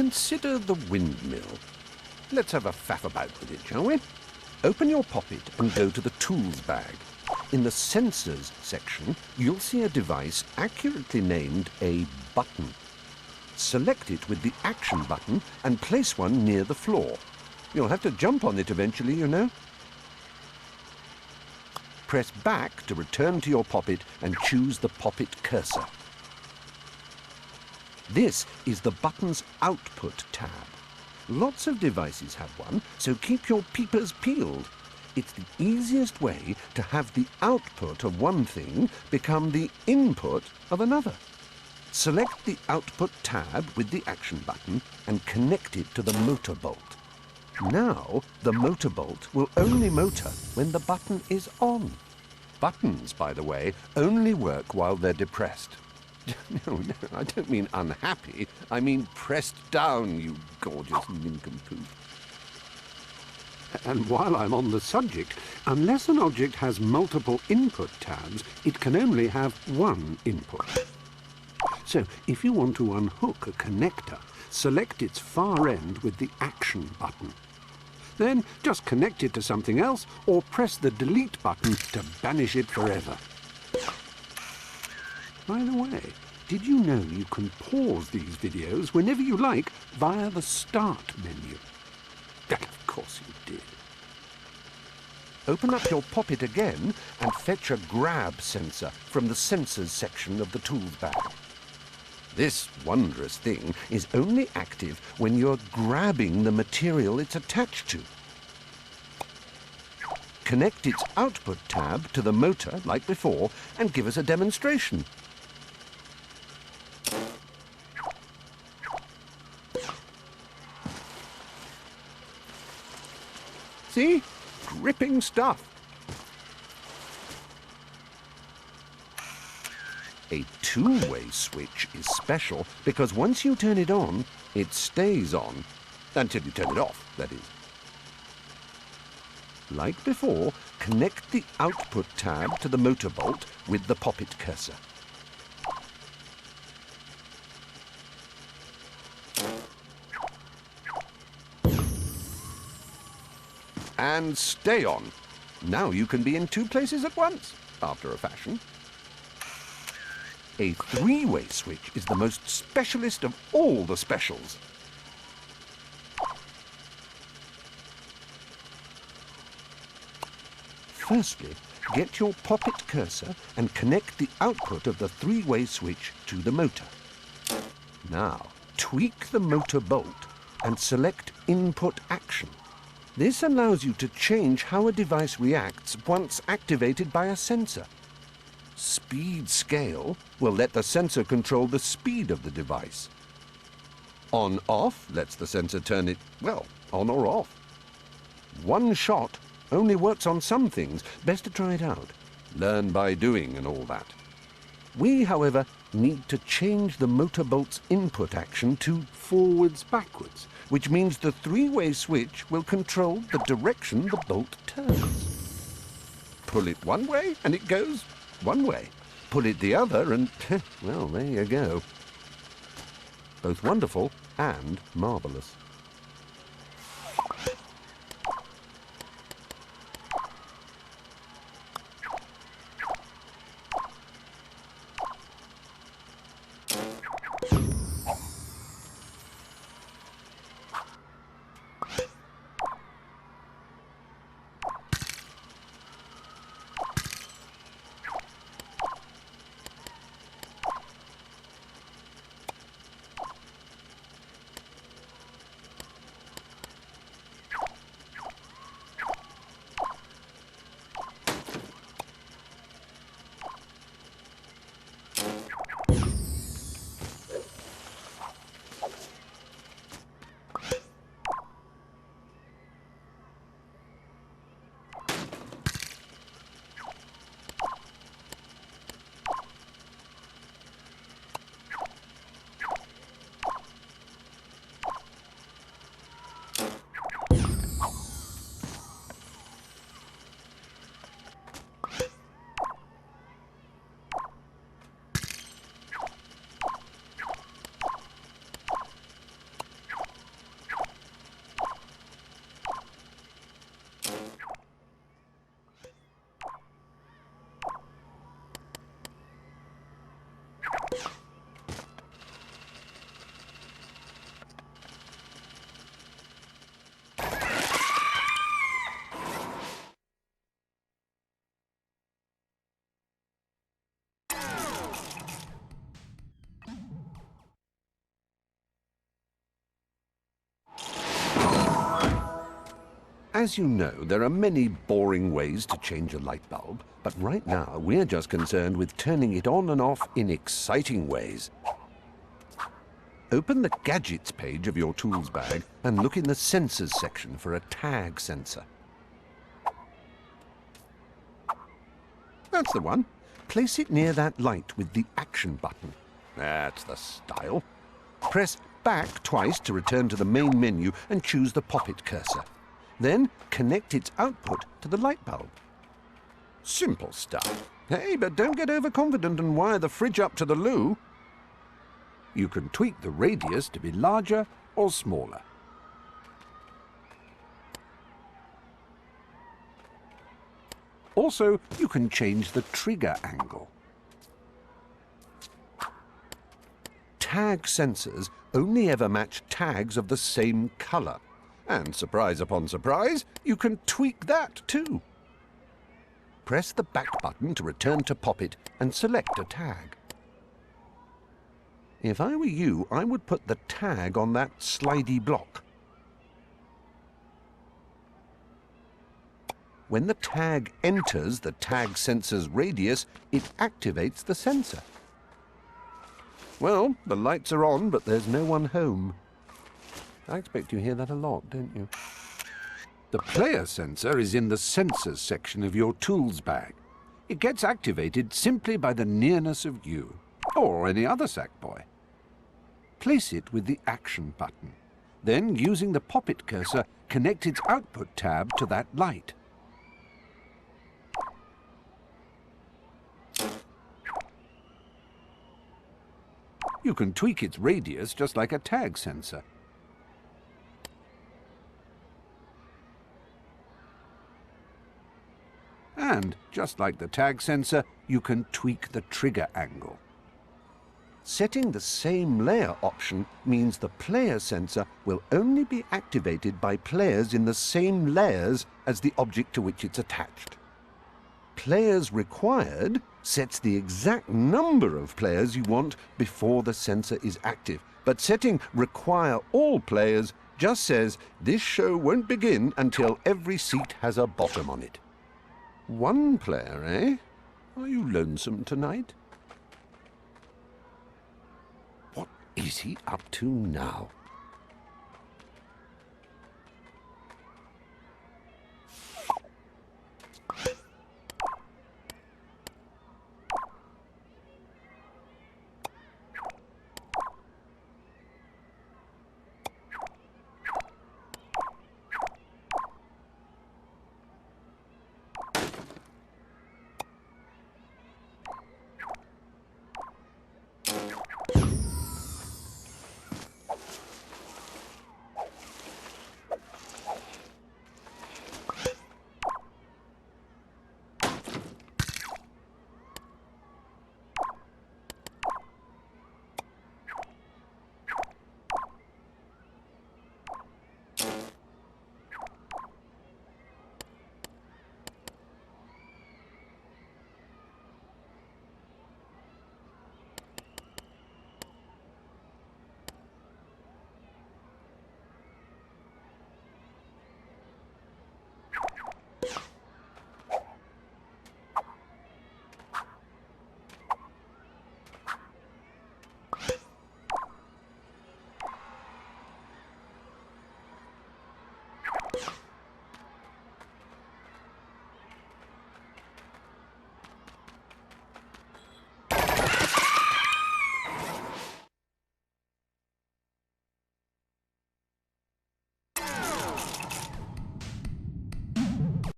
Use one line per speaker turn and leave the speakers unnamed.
consider the windmill. Let's have a faff about with it, shall we? Open your poppet and go to the tools bag. In the sensors section, you'll see a device accurately named a button. Select it with the action button and place one near the floor. You'll have to jump on it eventually, you know. Press back to return to your poppet and choose the poppet cursor. This is the button's output tab. Lots of devices have one, so keep your peepers peeled. It's the easiest way to have the output of one thing become the input of another. Select the output tab with the action button and connect it to the motor bolt. Now, the motor bolt will only motor when the button is on. Buttons, by the way, only work while they're depressed. No, I don't mean unhappy. I mean pressed down, you gorgeous nincompoop.
And while I'm on the subject, unless an object has multiple input tabs, it can only have one input. So, if you want to unhook a connector, select its far end with the action button. Then just connect it to something else or press the delete button to banish it forever. By the way, did you know you can pause these videos whenever you like via the Start menu? Of course you did.
Open up your poppet again and fetch a grab sensor from the sensors section of the tools bag. This wondrous thing is only active when you're grabbing the material it's attached to. Connect its output tab to the motor like before and give us a demonstration. See? Gripping stuff. A two-way switch is special because once you turn it on, it stays on. Until you turn it off, that is. Like before, connect the output tab to the motor bolt with the poppet cursor. And stay on. Now you can be in two places at once, after a fashion. A three-way switch is the most specialist of all the specials. Firstly, get your poppet cursor and connect the output of the three-way switch to the motor. Now, tweak the motor bolt and select Input Action. This allows you to change how a device reacts once activated by a sensor. Speed Scale will let the sensor control the speed of the device. On-Off lets the sensor turn it, well, on or off. One shot only works on some things. Best to try it out. Learn by doing and all that. We, however, need to change the motor bolt's input action to forwards-backwards, which means the three-way switch will control the direction the bolt turns. Pull it one way and it goes one way. Pull it the other and, well, there you go. Both wonderful and marvellous. As you know, there are many boring ways to change a light bulb, but right now we're just concerned with turning it on and off in exciting ways. Open the Gadgets page of your tools bag and look in the Sensors section for a tag sensor. That's the one. Place it near that light with the Action button. That's the style. Press back twice to return to the main menu and choose the Pop-It cursor. Then connect its output to the light bulb. Simple stuff. Hey, but don't get overconfident and wire the fridge up to the loo. You can tweak the radius to be larger or smaller. Also, you can change the trigger angle. Tag sensors only ever match tags of the same color. And surprise upon surprise, you can tweak that too. Press the back button to return to Pop-It and select a tag. If I were you, I would put the tag on that slidey block. When the tag enters the tag sensor's radius, it activates the sensor. Well, the lights are on, but there's no one home. I expect you hear that a lot, don't you? The player sensor is in the Sensors section of your tools bag. It gets activated simply by the nearness of you, or any other Sackboy. Place it with the Action button. Then, using the Pop-It cursor, connect its Output tab to that light. You can tweak its radius just like a tag sensor. And, just like the tag sensor, you can tweak the trigger angle. Setting the same layer option means the player sensor will only be activated by players in the same layers as the object to which it's attached. Players required sets the exact number of players you want before the sensor is active. But setting require all players just says this show won't begin until every seat has a bottom on it. One player, eh? Are you lonesome tonight? What is he up to now?